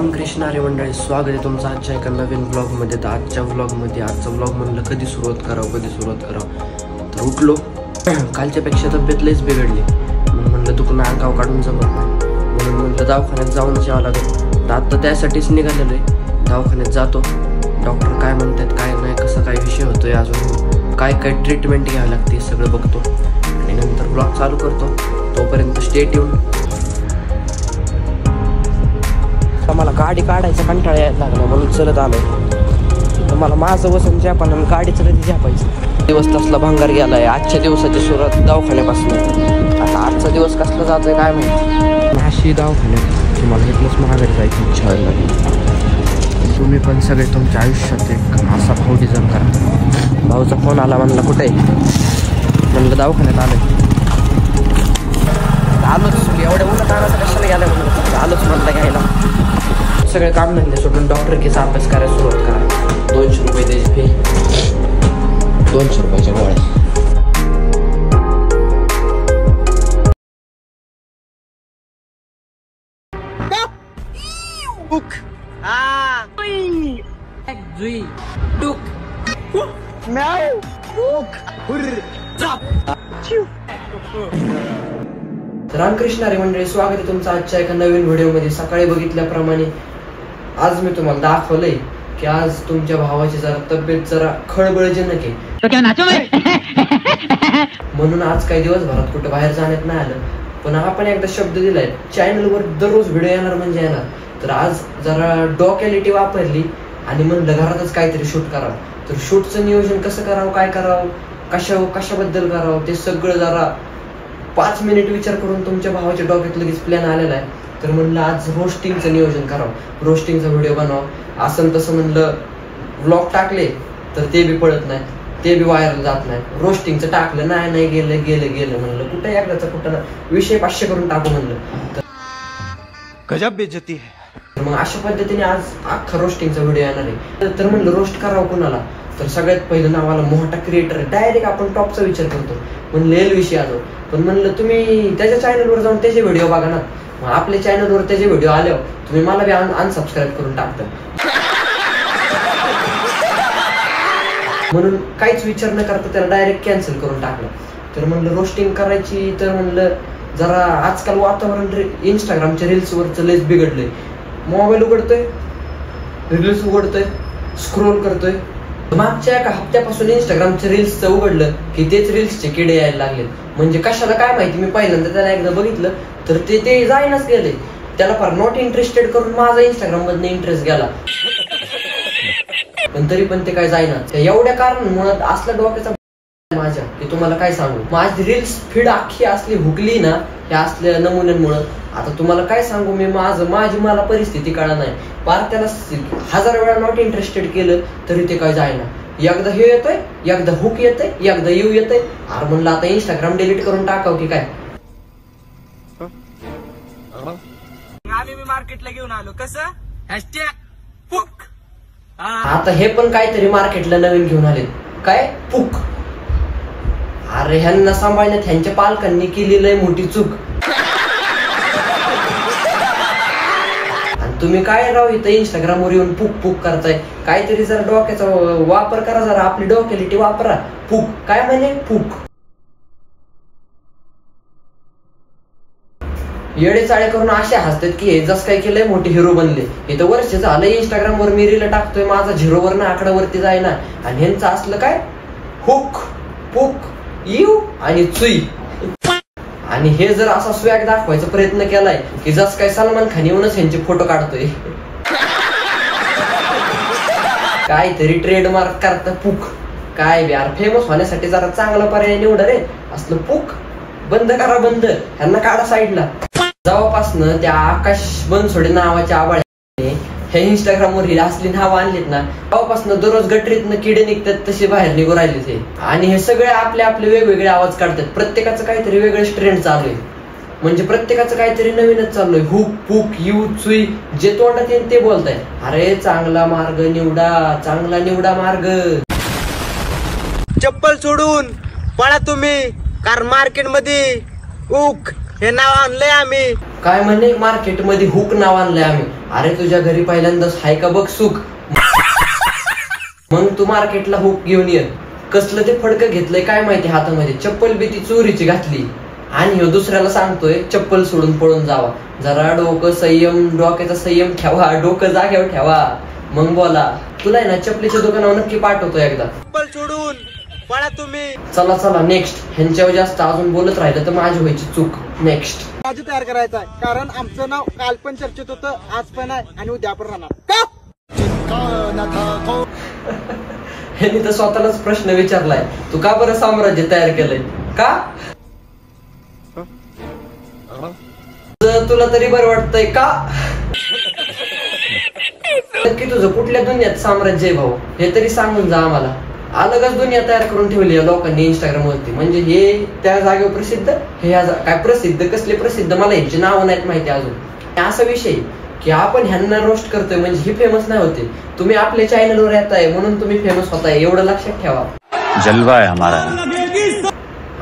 रामकृष्ण हरी मंडळी, स्वागत आहे तुमचं आजच्या एका नवीन ब्लॉगमध्ये. तर आजचा ब्लॉग म्हणलं कधी सुरुवात करावं. तर उठलो, कालच्यापेक्षा तब्येत लईच बिघडली. मग म्हणलं दुखणं अंगाव काढून जमत नाही, म्हणून म्हणलं दवाखान्यात जाऊनच यावं लागेल. तर आत्ता त्यासाठीच निघालेलो आहे. दवाखान्यात जातो, डॉक्टर काय म्हणतात काय नाही, कसं काय विषय होतोय, अजून काय ट्रीटमेंट घ्यावी लागते सगळं बघतो आणि नंतर ब्लॉग चालू करतो. तोपर्यंत स्टेट येऊन मला गाडी काढायचा कंटाळा यायला लागला, म्हणून चलत आलोय. तर मला माझं वसन झेपान आणि गाडीचं कधी झेपायचं. दिवस तसला भंगार गेलाय. आजच्या दिवसाची सुरुवात दवाखान्यापासून. आता आजचा दिवस कसला जातोय काय माहिती. नाशी दवाखान्यात मला इथलंच महागारी जायची इच्छा व्हायला लागली. तुम्ही पण सगळे तुमच्या आयुष्यात एक असा भाऊ डिझाईन करा. भाऊचा फोन आला, म्हणला कुठे आहे, म्हणलं दवाखान्यात आलोच. एवढ्या उन्हात आणायचं कशाला गेलं म्हणलं, आलोच म्हणलं घ्यायला. सगळे काम धंदे सोडून डॉक्टर केचा अभ्यास करायला सुरुवात करा. 200 रुपये त्याची फी, 200 रुपयाच्या गोळ्या. रामकृष्ण हरी मंडळी, स्वागत आहे तुमचं आजच्या एका नवीन व्हिडिओमध्ये. सकाळी बघितल्याप्रमाणे आज मी तुम्हाला दाखवलंय की आज तुमच्या भावाची तब्येत जरा खळबळजनक आहे. म्हणून आज काही दिवसभरात कुठं बाहेर जाण्यात नाही आलं. पण आपण एकदा शब्द दिलाय, चॅनलवर दररोज व्हिडिओ येणार म्हणजे येणार. तर आज जरा डॉक्यालिटी वापरली आणि म्हणलं घरातच काहीतरी शूट करावं. तर शूटचं नियोजन कसं करावं, काय करावं, कशाबद्दल करावं, ते सगळं जरा 5 मिनिट विचार करून तुमच्या भावाच्या डोक्यात लगेच प्लॅन आलेला आहे. तर म्हणलं आज रोस्टिंगचं नियोजन करावं, रोस्टिंगचा व्हिडिओ बनवावं. असं तसं म्हणलं व्लॉग टाकले तर ते बी पळत नाही, ते बी व्हायरल जात नाही. रोस्टिंगचं टाकलं नाही गेलं म्हणलं कुठं एकदाचा कुठं विषय 500 करून टाकू म्हणलं. गजब बेइज्जती है. तर मग अशा पद्धतीने आज अख्खा रोस्टिंगचा व्हिडिओ येणार आहे. तर म्हणलं रोस्ट करावं कुणाला, तर सगळ्यात पहिलं नावाला मोठा क्रिएटर आहे. डायरेक्ट आपण टॉपचा विचार करतो, म्हणलं एल विषय आलो. पण म्हणलं तुम्ही त्याच्या चॅनलवर जाऊन त्याचे व्हिडिओ बघा ना. मग आपल्या चॅनलवर त्याचे व्हिडिओ आल्यावर तुम्ही मला बी अनसबस्क्राईब करून टाकता. म्हणून काहीच विचार न करता त्याला डायरेक्ट कॅन्सल करून टाकलं. तर म्हणलं रोस्टिंग करायची. तर म्हणलं जरा आजकाल वातावरण इंस्टाग्रामच्या रील्सवरचं लयच बिघडलंय. मोबाईल उघडतोय, रील्स उघडतोय, स्क्रोल करतोय. मागच्या एका हप्त्यापासून इंस्टाग्रामच्या रील्सचं उघडलं की तेच रील्सचे किडे यायला लागले. म्हणजे कशाला काय माहिती. मी पहिल्यांदा त्याला एकदा बघितलं तर ते जाईनच गेले. त्याला फार नॉट इंटरेस्टेड करून माझा इंस्टाग्राम मधनं इंटरेस्ट गेला. पण तरी पण ते काय जाईना. एवढ्या कारणमुळे असला डोक्याचा माझ्या की तुम्हाला काय सांगू. माझी रील्स फीड अख्खी असली हुकली ना ह्या असल्या नमुन्यांमुळे. आता तुम्हाला काय सांगू मी, माझी मला परिस्थिती कळा नाही. पार त्याला 1000 वेळा नॉट इंटरेस्टेड केलं तरी ते काय जायना. एकदा हे येतोय, एकदा हुक येतंय, एकदा यू येतंय. अरे म्हणलं आता इंस्टाग्राम डिलीट करून टाकाव की काय. आम्ही मार्केटला घेऊन आलो कसं पुक. आता हे पण काहीतरी मार्केटला नवीन घेऊन आले, काय पुक. अरे ह्यांना सांभाळण्यात ह्यांच्या पालकांनी केलेली आहे मोठी चूक. आणि तुम्ही काय राव इथं इंस्टाग्रामवर येऊन पुक करताय. काहीतरी जरा डोक्याचा वापर करा, जरा आपली डोक्यालिटी वापरा. पुक काय म्हणे पुक. येडे चाळे करून असे हसतात की हे जस काय केलंय मोठे हिरो बनले. इथं वर्ष झालं इंस्टाग्रामवर मी रील टाकतोय, माझा 0 ना आकडावरती जायना. आणि ह्यांचं असलं काय हुक, पुक, यू आणि चुई. आणि हे जर असा स्वॅग दाखवायचा प्रयत्न केलाय की जस काय सलमान खान येऊनच ह्यांचे फोटो काढतोय. काहीतरी ट्रेडमार्क करता पुक. काय यार, फेमस होण्यासाठी जरा चांगला पर्याय निवडा रे. असलं पुक बंद करा, बंद. ह्यांना काढा साईडला. जेव्हापासनं त्या आकाश बनसोडे नावाच्या आबाळ्याने हे इंस्टाग्रामवर ही असली नावं आणलीत ना, तेव्हापासनं दररोज गटरीतनं किडे निघतात तसे बाहेर निघून राहिले ते. आणि हे सगळे आपले वेगवेगळे आवाज काढतात. प्रत्येकाचं काहीतरी वेगळं ट्रेंड चालू आहे. म्हणजे प्रत्येकाचं काहीतरी नवीनच चालू आहे. हुक, पुक, यू, चुई, जे तोंडात येईल ते बोलताय. अरे चांगला मार्ग निवडा, चांगला निवडा मार्ग. चप्पल सोडून पळा तुम्ही, कारण मार्केट मध्ये उक हे नाव आणलंय आम्ही. काय म्हणे मार्केटमध्ये हुक नाव आणलंय आम्ही. अरे तुझ्या घरी पहिल्यांदाच हाय का बघ सुख, मग तू मार्केटला हुक घेऊन ये. कसलं ते फडकं घेतलंय काय माहिती हातामध्ये, चप्पल बी ती चोरीची घातली. आणि ह्यो दुसऱ्याला सांगतोय चप्पल सोडून पळून जावा. जरा डोकं संयम, डोक्याचा संयम ठेवा, डोकं जाग्यावर ठेवा, मग बोला. तुला आहे ना चपलीच्या दुकानावर नक्की पाठवतो एकदा. चप्पल सोडून पळा तुम्ही. चला चला नेक्स्ट. ह्यांच्यावर जास्त अजून बोलत राहिलं तर माझी व्हायची चूक. नेक्स्ट बाजू तयार करायचा आहे, कारण आमचं नाव काल पण चर्चेत होतं, आज पण आहे आणि उद्या पण राहणार का. ह्यांनी तर स्वतःलाच प्रश्न विचारलाय, तू का बरं साम्राज्य तयार केलंय का. तुला तरी बरं वाटतंय का. नक्की तुझं कुठल्या दुनियात साम्राज्य आहे भाऊ, हे तरी सांगून जा आम्हाला. अलगच दुनिया तयार करून ठेवली आहे लोकांनी इंस्टाग्राम वरती. म्हणजे हे त्या जागेवर प्रसिद्ध, हे काय प्रसिद्ध, कसले प्रसिद्ध, मला यांची नावं नाहीत माहिती अजून. असा विषय की आपण ह्यांना रोस्ट करतोय म्हणजे हे फेमस नाही होते. तुम्ही आपल्या चॅनलवर येताय म्हणून तुम्ही फेमस होताय, एवढं लक्षात ठेवा. जलवा आहे हमारा.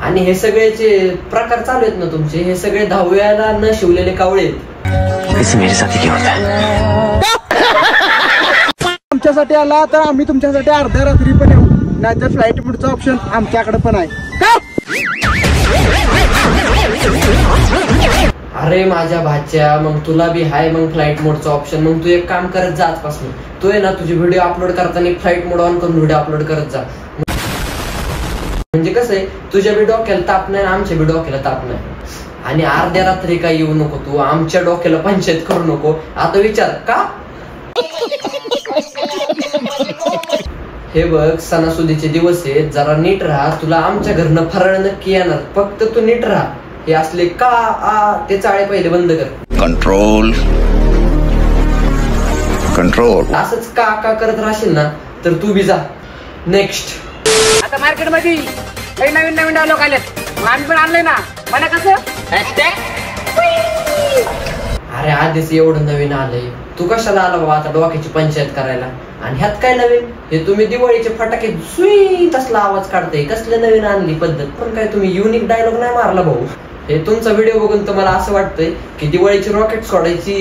आणि हे सगळेचे प्रकार चालू आहेत ना तुमचे, हे सगळे 10व्याला न शिवलेले कावळे आमच्यासाठी आला तर आम्ही तुमच्यासाठी अर्ध्या रात्री पण येऊ, नाहीतर फ्लाईट मोडचा ऑप्शन आमच्याकडे पण आहे का. अरे माझ्या भाच्या, मग तुला बी हाय मग फ्लाईट मोडचा ऑप्शन. मग तू एक काम करत जा आजपासून, तू आहे ना तुझी व्हिडिओ अपलोड करताना फ्लाईट मोड ऑन करून व्हिडिओ अपलोड करत जा. म्हणजे कसं आहे, तुझ्या बी डोक्याला ताप नाही, आमच्या बी डोक्याला ताप नाही. आणि अर्ध्या रात्री काय येऊ नको तू, आमच्या डोक्याला पंचायत करू नको. आता विचार का. हे बघ सणासुदीचे दिवस आहेत, जरा नीट राहा. तुला आमच्या घरनं फराळ नक्की येणार, फक्त तू नीट राहा. हे असले का आ ते चाळे पहिले बंद कर. Control control. असंच का का करत राहशील ना तर तू बी जा. नेक्स्ट. आता मार्केटमध्ये काही नवीन नवीन डायलॉग आलेत, आम्ही पण आणलंय ना. मला कसं अरे आधीच एवढं नवीन आलंय, तू कशाला आला बाबा आता डोक्याची पंचायत करायला. आणि ह्यात काय नवीन, हे तुम्ही दिवाळीचे फटाके सुई तसला आवाज काढताय, कसले नवीन आणली पद्धत. पण काय तुम्ही युनिक डायलॉग नाही मारला भाऊ. हे तुमचा व्हिडिओ बघून तर मला असं वाटतंय की दिवाळीची रॉकेट सोडायची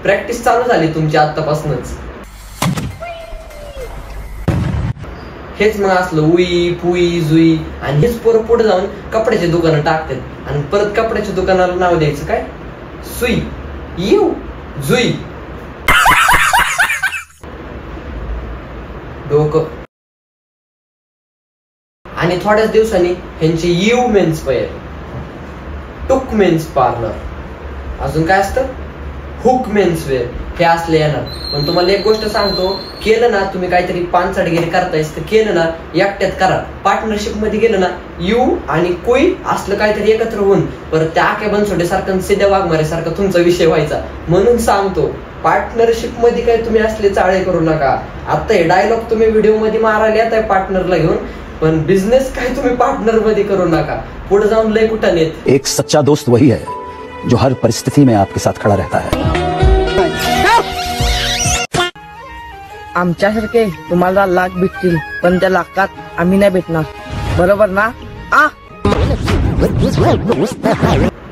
प्रॅक्टिस चालू झाली तुमची आतापासूनच. हेच मग असलं उई पुई जुई. आणि हेच पोरं पुढे जाऊन कपड्याचे दुकानं टाकतात आणि परत कपड्याच्या दुकानाला नाव द्यायचं काय, सुई येऊ जुई. डोकं. आणि थोड्याच दिवसांनी ह्यांचे यू मेन्स वेअर, टुक मेन्स पार्लर, अजून काय असतं हुक मेन्स वेअर, हे असले येणार. पण तुम्हाला एक गोष्ट सांगतो, केलं ना तुम्ही काहीतरी पानसाडगिरी करतायस तर केलं ना एकट्यात करा. पार्टनरशिप मध्ये गेलं ना यू आणि कोई असलं काहीतरी एकत्र होऊन परत त्या आक्या बनसोडे सारखं सिद्ध्या वाघमारे सारखा तुमचा विषय व्हायचा. म्हणून सांगतो पार्टनरशिप मध्ये काय तुम्ही असले चाळे करू नका. आता हे डायलॉग तुम्ही व्हिडिओ मध्ये मारायला येत आहे पार्टनरला घेऊन, पण बिझनेस काय तुम्ही पार्टनर मध्ये करू नका. पुढे जाऊन लय कुठं नेत. एक सच्चा दोस्त वही है जो हर परिस्थिति में आपके साथ खड़ा रहता है. आमच्यासारखे तुम्हाला लाख भेटतील, पण त्या लाखात आम्ही नाही भेटणार, बरोबर ना.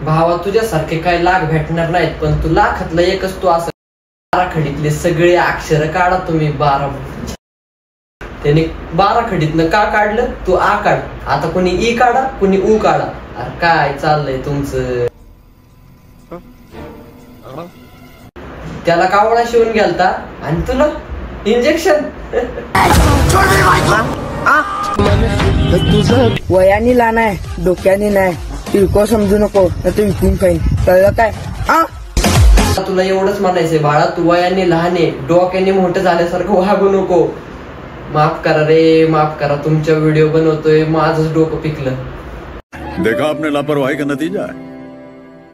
भावा तुझ्यासारखे काय लाख भेटणार नाहीत, पण तू लाखातला एकच तू असं. बाराखडीतले सगळे अक्षर काढा तुम्ही. त्याने बाराखडीतनं का काढलं, तू आ काढ. आता कोणी ई काढा, कोणी ऊ काढा. अरे काय चाललंय तुमचं. त्याला कावळा शिवून गेलता आणि तुला इंजेक्शन. वयाने लहान आहे, डोक्याने नाही. तिळको समजू नको ना तू विकून खाईन, कळलं काय. तुला एवढंच म्हणायचंय बाळा, तू वयाने लहान आहे, डोक्याने मोठं झाल्यासारखं वागू नको. माफ करा रे, माफ करा. तुमच्या व्हिडिओ बनवतोय माझंच डोकं पिकलं. देखा आपने लापरवाही का नतीजा है.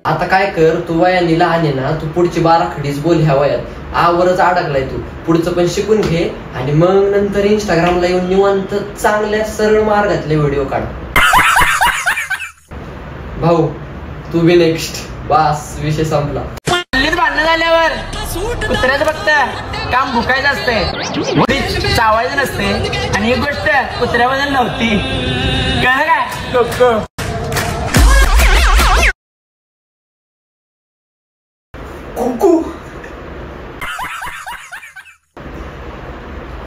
आता काय कर, तू वयाने लहान आहे ना, तू पुढची बाराखडीच बोल ह्या वयात. आवरच अडकलाय तू, पुढचं पण शिकून घे आणि मग नंतर इंस्टाग्रामला येऊन निवांत चांगल्या सरळ मार्गातले व्हिडिओ काढ. भाऊ तू बी नेक्स्ट. बास विषय संपला. भांडणं झाल्यावर कुत्र्याचं फक्त काम भुकायचं असतंय, चावायचं नसते. आणि ही गोष्ट कुत्र्याबद्दल नव्हती, कळलं काय. कुकू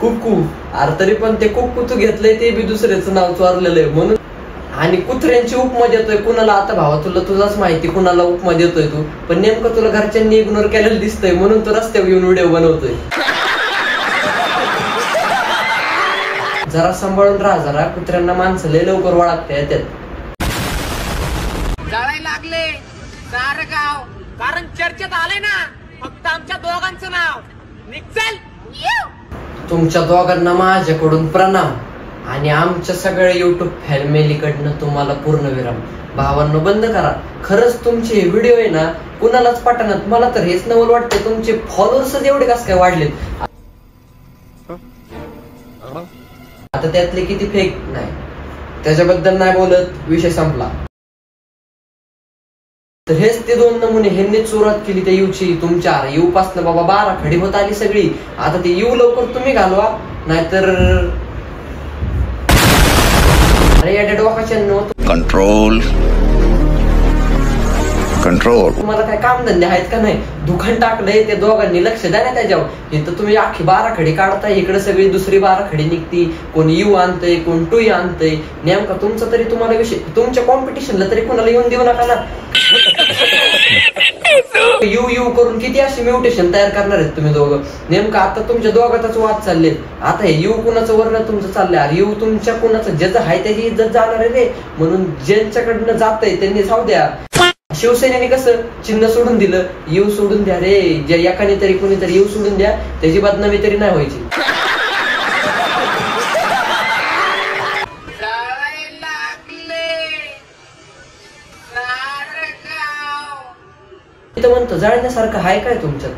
कुकू. अरे तरी पण ते कुकू तू घेतलंय ते बी दुसऱ्याचं नाव चोरलेलं आहे म्हणून. आणि कुत्र्यांची उपमा देतोय कुणाला. आता भावा तुला तुझाच माहिती कुणाला उपमा देतोय तू, पण नेमकं तुला घरच्यांनी इग्नोर केलेलं दिसतंय म्हणून तू रस्त्यावर येऊन व्हिडिओ बनवतोय. जरा सांभाळून राहा जरा. कुत्र्यांना माणसं लय लवकर वळखते येतात. जळायला लागले सारं गाव, कारण चर्चेत आले ना फक्त आमच्या दोघांचं नाव. निघचल. तुमच्या दोघांना माझ्याकडून प्रणाम आणि आमच्या सगळ्या युट्यूब फॅमिलीकडनं तुम्हाला पूर्ण विराम. भावांनो बंद करा. खरंच तुमचे व्हिडिओ आहे ना कुणालाच पटणार. मला तर हेच नवल वाटतंय तुमचे फॉलोअर्सच एवढे कस काय वाढलेत. आता त्यातले किती फेक नाही त्याच्याबद्दल नाही बोलत, विषय संपला. तर हेच ते 2 नमुने ह्यांनी सुरुवात केली त्या यूची. तुमच्या यू पासन बाबा 12 खडी होत आली सगळी. आता ते यू लवकर तुम्ही घालवा नाहीतर अरे या डोकाच्या कंट्रोल कंट्रोल. तुम्हाला काय काम धंदे आहेत का नाही. दुकान टाकलंय ते दोघांनी लक्ष द्या ना त्याच्यावर. इथं तुम्ही अख्खी 12 खडी काढताय, इकडे सगळी दुसरी 12 खडी निघती. कोण यू आणतंय कोण टू आणतंय. नेमका तुमचा तरी तुम्हाला विषय. तुमच्या कॉम्पिटिशनला तरी कोणाला येऊन देऊ नका ना. यू यू करून किती अशी म्युटेशन तयार करणार आहेत तुम्ही दोघं. नेमकं आता तुमच्या दोघातच वाद चालले. आता हे यू कुणाचं वर्ण तुमचं चाललंय. अरे यू तुमच्या कुणाचं ज्याचं आहे त्याची इज्जत जाणार आहे रे. म्हणून ज्यांच्याकडनं जातंय त्यांनी जाऊ द्या. शिवसेनेने कसं चिन्ह सोडून दिलं. यू सोडून द्या रे. ज्या एकाने तरी कोणीतरी यू सोडून द्या. त्याची बदनामी तरी नाही व्हायची. इथं म्हणतो जाळण्यासारखं आहे काय तुमच्यात.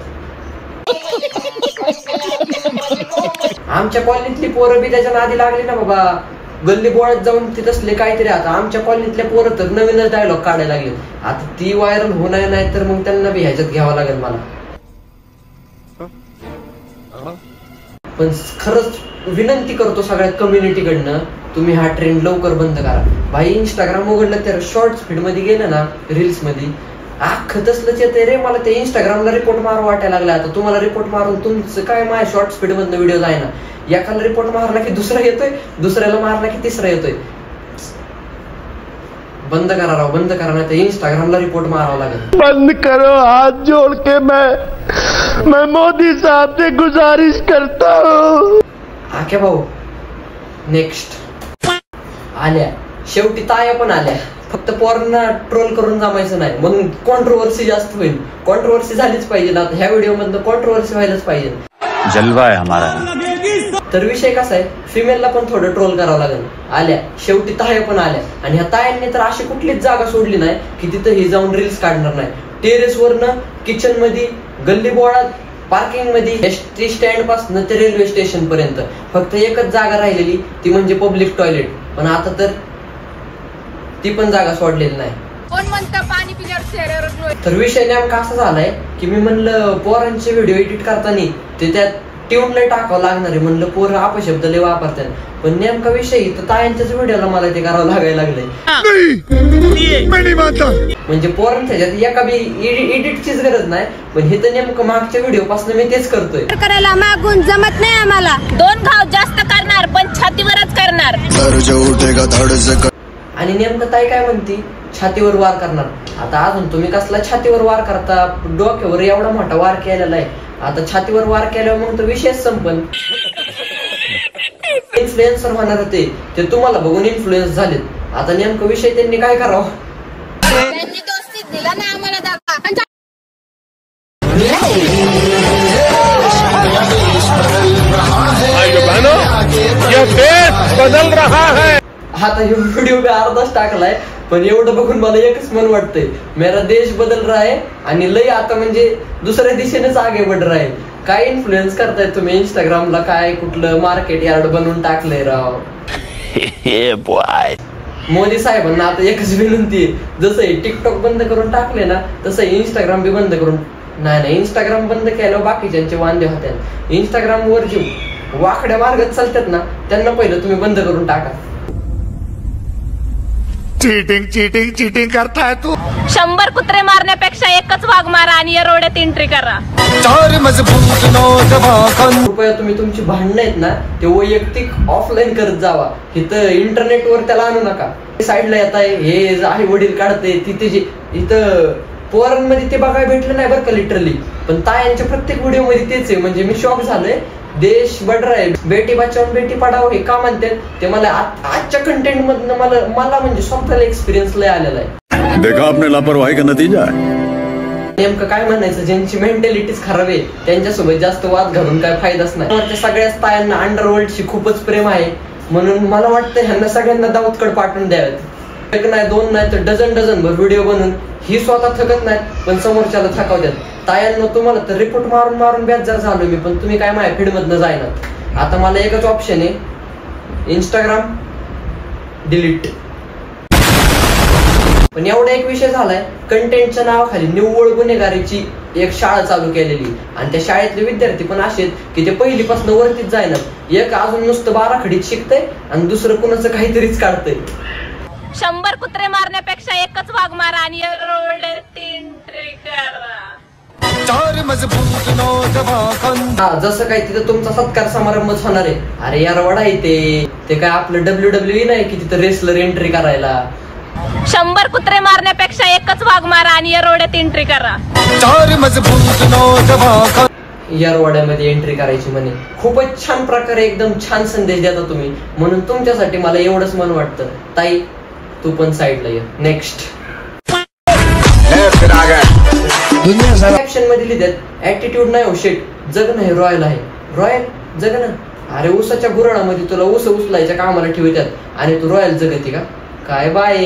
आमच्या कॉलनीतली पोरं बी त्याच्या नादी लागली ना बाबा. गल्ली बोळात जाऊन तिथे असले काहीतरी. आता आमच्या कॉलनीतल्या पोरं तर नवीनच डायलॉग काढायला लागले. आता ती व्हायरल होणार नाही तर मग त्यांना बी ह्याच्यात घ्यावं लागेल मला. पण खरंच विनंती करतो सगळ्या कम्युनिटीकडनं तुम्ही हा ट्रेंड लवकर बंद करा. भाई इंस्टाग्राम उघडलं तर शॉर्ट्स फीड मध्ये गेलं ना रील्स मध्ये अख्खं तसलंच येते रे. मला ते इंस्टाग्रामला रिपोर्ट मारू वाटायला लागला. आता तुम्हाला रिपोर्ट मारून तुमचं काय माझ्या शॉर्ट स्पीड मधनं व्हिडिओ जाय ना. एकाला रिपोर्ट मारला की दुसरा येतोय, दुसऱ्याला मारला की तिसरा येतोय. बंद करा राव बंद करा नाही तर इंस्टाग्रामला रिपोर्ट मारावा लागेल. बंद करो हाथ जोड़ के मैं मोदी साहब से गुजारिश करता हूँ. आख्या भाऊ नेक्स्ट आल्या. शेवटी ताया पण आल्या. फक्त पोरांना ट्रोल करून जमायचं नाही म्हणून कॉन्ट्रोवर्सी जास्त होईल. कॉन्ट्रोवर्सी झालीच पाहिजे. आता ह्या व्हिडिओ मधनं कॉन्ट्रोवर्सी व्हायलाच पाहिजे. जलवा है हमारा. तर विषय कसा आहे फिमेलला पण थोडं ट्रोल करावं लागेल. आल्या शेवटी ताया पण आल्या. आणि ह्या तायांनी तर अशी कुठलीच जागा सोडली नाही की तिथं ही जाऊन रील्स काढणार नाही. टेरेसवरनं, किचन मध्ये, गल्ली बोळात, पार्किंग मध्ये, एसटी स्टँड पासून ते रेल्वे स्टेशन पर्यंत फक्त एकच जागा राहिलेली ती म्हणजे पब्लिक टॉयलेट. पण आता तर ती पण जागा सोडलेली नाही. तर विषय नेमका असा झालाय की मी म्हणलं पोरांचे व्हिडिओ एडिट करताना ते त्यात ट्यून लय टाकावं लागणार आहे. म्हणलं पोरं अपशब्द लय वापरतात. पण नेमका विषय तर तायांच्याच व्हिडिओला मला ते करावं लागायला लागलंय. म्हणजे पोरांच्या ह्याच्यात एका बी एडिटचीच गरज नाही. पण हे तर नेमकं मागच्या व्हिडिओ पासून मी तेच करतोय. करायला मागून जमत नाही आम्हाला. 2 घाव जास्त करणार पण छातीवरच करणार. आणि नेमकं ताई काय म्हणती छातीवर वार करणार. आता अजून तुम्ही कसला छातीवर वार करता. डोक्यावर एवढा मोठा वार केलेला आहे. आता छातीवर वार केल्यावर मग तो विषयच संपल. इन्फ्लुएन्सर होणार होते ते तुम्हाला बघून इन्फ्लुएन्स झालेत. आता नेमकं विषय त्यांनी काय करावं. त्यांनी दोस्ती दिला ना आम्हाला दाखवा. बदल रहा है. आता व्हिडिओ मी अर्धाच टाकलाय पण एवढं बघून मला एकच मन वाटतंय मेरा देश बदल रहा है. आणि लय आता म्हणजे दुसऱ्या दिशेनेच आगे बढ़ रहा है. काय इन्फ्लुएन्स करताय तुम्ही इंस्टाग्रामला. काय कुठलं मार्केट यार्ड बनवून टाकलंय राव. मोदी साहेबांना आता एकच विनंती आहे. जसं टिकटॉक बंद करून टाकले ना तसं इंस्टाग्राम बी बंद करून. नाही इंस्टाग्राम बंद केलं बाकीच्यांचे वांदे होत्या. इंस्टाग्राम वर जे वाकड्या मार्गात चालतात ना त्यांना पहिलं तुम्ही बंद करून टाका. चीटिंग चीटिंग चीटिंग करता है तू. 100 कुत्रे मारण्यापेक्षा एकच वाघ मारा आणि या रोड्यात एंट्री करा. कृपया तुम्ही तुमची भांडणं आहेत ना ते वैयक्तिक ऑफलाईन करत जावा. इथं इंटरनेटवर त्याला आणू नका. साईडला येत आहे हे आई वडील काढते तिथे जे इथं पोरांमध्ये ते बघायला भेटलं नाही बरं का लिटरली. पण तायांच्या प्रत्येक व्हिडिओ मध्ये तेच आहे. म्हणजे मी शॉक झालोय. देश बढ रहा है, बेटी बचाओ बेटी पढाओ हे का म्हणतात ते मला आजच्या कंटेंट मधनं मला म्हणजे स्वतःला एक्सपिरियन्स लय आलेला आहे. देखा आपने लापरवाही का नतीजा है. नेमकं काय म्हणायचं ज्यांची मेंटॅलिटीच खराब आहे त्यांच्यासोबत जास्त वाद घालून काय फायदाच नाही. सगळ्याच तायांना अंडरवर्ल्डची खूपच प्रेम आहे म्हणून मला वाटतं ह्यांना सगळ्यांना दाऊदकडे पाठवून द्यावेत. एक नाही दोन नाही तर डझन भर व्हिडिओ बनवून ही स्वतः थकत नाहीत पण समोरच्याला थकावतात. तायांनो तुम्हाला तर रिपोर्ट मारून बेजार झालो मी पण तुम्ही काय माझ्या फीड मधनं जायना. आता मला एकच ऑप्शन आहे इंस्टाग्राम डिलीट. पण एवढा एक विषय झालाय कंटेंटच्या नावाखाली निव्वळ गुन्हेगारीची एक शाळा चालू केलेली आणि त्या शाळेतले विद्यार्थी पण असे की ते पहिलीपासून वरतीच जायना. एक अजून नुसतं बाराखडीत शिकतंय आणि दुसरं कुणाचं काहीतरीच काढतंय. 100 कुत्रे मारण्यापेक्षा एकच वाघ मारा आणि या रोड्यात एंट्री करा. जसं काय तिथं तुमचा सत्कार समारंभच होणार आहे. अरे यार वडा आहे ते काय आपलं WWE नाही की तिथं रेसलर एंट्री करायला. 100 कुत्रे मारण्यापेक्षा एकच वाघ मारा आणि या रोड्यात एंट्री करा. यारवाड्यामध्ये एंट्री करायची म्हणे. खूपच छान प्रकारे एकदम छान संदेश देता तुम्ही म्हणून तुमच्यासाठी मला एवढंच मन वाटतं. ताई तू पण साईडला ये. नेक्स्ट कॅप्शन मध्ये लिहितात ऍटिट्यूड नाही हो शेट जगणं हे रॉयल आहे. रॉयल जगणं अरे ऊसाच्या गुराणामध्ये तुला ऊस उचलायच्या कामाला ठेवतात आणि तू रॉयल जगती का काय बाय.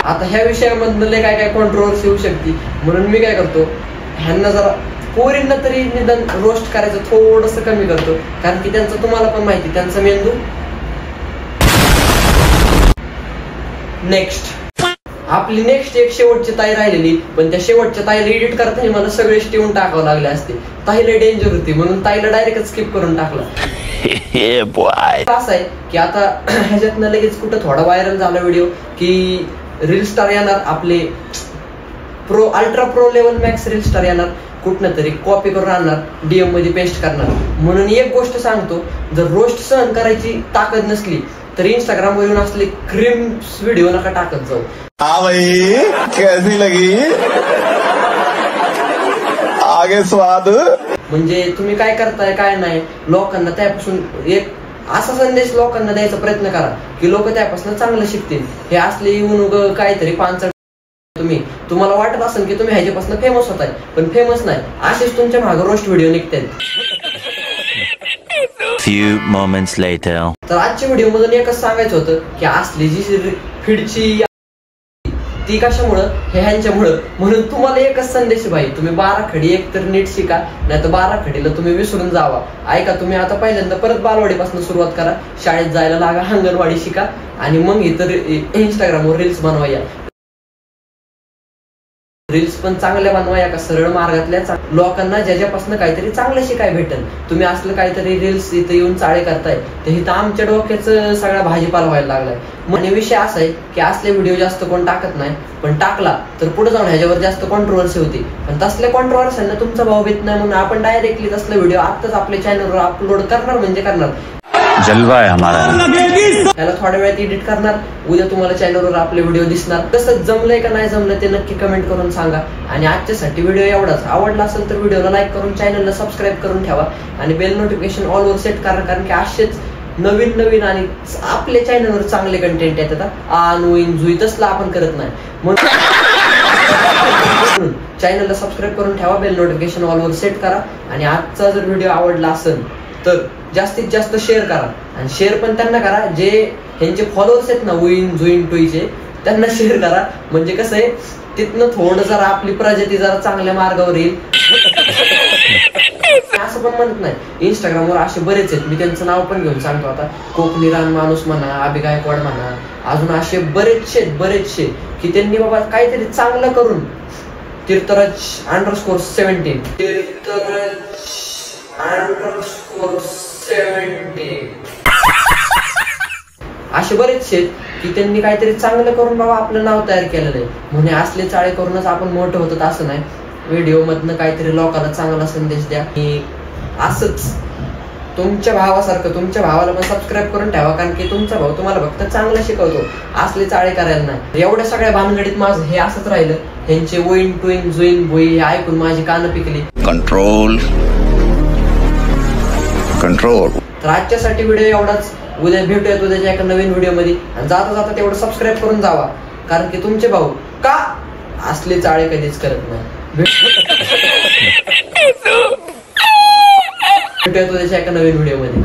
आता ह्या विषयामधलं काय कॉन्ट्रोवर्सी होऊ शकते म्हणून मी काय करतो ह्यांना जरा पोरींना तरी निदान रोस्ट करायचं थोडंसं कमी करतो कारण की त्यांचं तुम्हाला पण माहिती त्यांचा मेंदू. नेक्स्ट आपली नेक्स्ट एक शेवटची ताई राहिलेली पण त्या शेवटच्या ताईला एडिट करताना मला सगळे स्टिवून टाकावं लागले असते. ताईला डेंजर होती म्हणून ताईला डायरेक्ट स्किप करून टाकला. असं आहे की आता ह्याच्यातनं लगेच कुठं थोडा व्हायरल झाला व्हिडिओ की रील स्टार येणार आपले ultra pro level max reel star येणार कुठनं तरी कॉपी करून आणणार डीएम मध्ये पेस्ट करणार. म्हणून एक गोष्ट सांगतो जर रोस्ट सहन करायची ताकद नसली तर इंस्टाग्राम वर येऊन असले क्रिम्स व्हिडिओ नका टाकत जाऊ. हाँ भाई कैसी लगी आगे स्वाद. म्हणजे तुम्ही काय करताय काय नाही लोकांना त्यापासून एक असा संदेश लोकांना द्यायचा प्रयत्न करा की लोक त्यापासून चांगलं शिकतील. हे असले येऊन काहीतरी पांचट तुम्हाला वाटत असेल की तुम्ही ह्याच्यापासून फेमस होताय पण फेमस नाही असेच तुमच्या मागे रोस्ट व्हिडिओ निघतात. Few moments later. तर आजच्या व्हिडिओ मधून एकच सांगायचं होतं की असली जी फीडची ती कशामुळं हे ह्यांच्यामुळं. म्हणून तुम्हाला एकच संदेश भाई तुम्ही बाराखडी एक तर नीट शिका नाही तर बाराखडीला तुम्ही विसरून जावा. ऐका तुम्ही आता पहिल्यांदा परत बालवाडीपासून सुरुवात करा. शाळेत जायला लागा अंगणवाडी शिका आणि मग इतर इंस्टाग्रामवर रील्स बनवाया. रील्स पण चांगल्या बनवाया का सरळ मार्गातल्या लोकांना ज्याच्यापासून काहीतरी चांगलं शिकाय भेटेल. तुम्ही असलं काहीतरी रील्स इथं येऊन चाळे करताय ते इथं आमच्या डोक्याचं सगळा भाजीपाला व्हायला लागलाय. म्हणजे विषय असा आहे की असले व्हिडिओ जास्त कोण टाकत नाही पण टाकला तर पुढे जाऊन ह्याच्यावर जास्त कॉन्ट्रोवर्सी होती. पण तसल्या कॉन्ट्रोवर्सींना तुमचा भाव येत नाही म्हणून आपण डायरेक्टली तसला व्हिडिओ आताच आपल्या चॅनलवर अपलोड करणार म्हणजे करणार. जलवा है हमारा. त्याला थोड्या वेळात एडिट करणार उद्या तुम्हाला चॅनलवर आपले व्हिडिओ दिसणार. तसं जमलंय का नाही जमलं ते नक्की कमेंट करून सांगा. आणि आजच्यासाठी व्हिडिओ एवढाच. आवडला असेल तर व्हिडिओला लाईक करून चॅनलला सबस्क्राईब करून ठेवा आणि बेल नोटिफिकेशन ऑल वर सेट करा कारण की असेच नवीन आणि आपल्या चॅनलवर चांगले कंटेंट येतात. आनोईन जुई तसला आपण करत नाही म्हणून चॅनलला सबस्क्राईब करून ठेवा बेल नोटिफिकेशन ऑल वर सेट करा. आणि आजचा जर व्हिडिओ आवडला असेल तर जास्तीत जास्त शेअर करा आणि शेअर पण त्यांना करा जे ह्यांचे फॉलोअर्स आहेत ना उईन जुईन टुईचे त्यांना शेअर करा. म्हणजे कसं आहे तिथनं थोडं जरा आपली प्रजाती जरा चांगल्या मार्गावर येईल. असं पण म्हणत नाही इंस्टाग्रामवर असे बरेच आहेत मी त्यांचं नाव पण घेऊन सांगतो आता. कोकणी रान माणूस म्हणा अभि गायकवाड म्हणा अजून असे बरेचशे की त्यांनी बाबा काहीतरी चांगलं करून तीर्थराज _17 तीर्थराज _17 असे बरेचसे आहेत की त्यांनी काहीतरी चांगलं करून बाबा आपलं नाव तयार केलेलं आहे, म्हणून असले चाळे करूनच आपण मोठं होतात असं नाही. व्हिडिओ मधनं काहीतरी लोकांना चांगला संदेश द्या. की असंच तुमच्या भावासारखं तुमच्या भावाला पण सबस्क्राईब करून ठेवा, कारण की तुमचा भाऊ तुम्हाला फक्त चांगलं शिकवतो, असले चाळे करायला नाही. एवढ्या सगळ्या भानगडीत माझं हे असंच राहिलं. ह्यांचे वोईन टुईन जुईन भुई हे ऐकून माझी कानं पिकली. Control control. तर आजच्यासाठी व्हिडिओ एवढाच. उद्या भेटूयात उद्याच्या एका नवीन व्हिडिओ मध्ये. आणि जाता जाता तेवढं सबस्क्राईब करून जावा, कारण की तुमचे भाऊ का असले चाळे कधीच करत नाही. भेटूयात उद्याच्या एका नवीन व्हिडिओ मध्ये.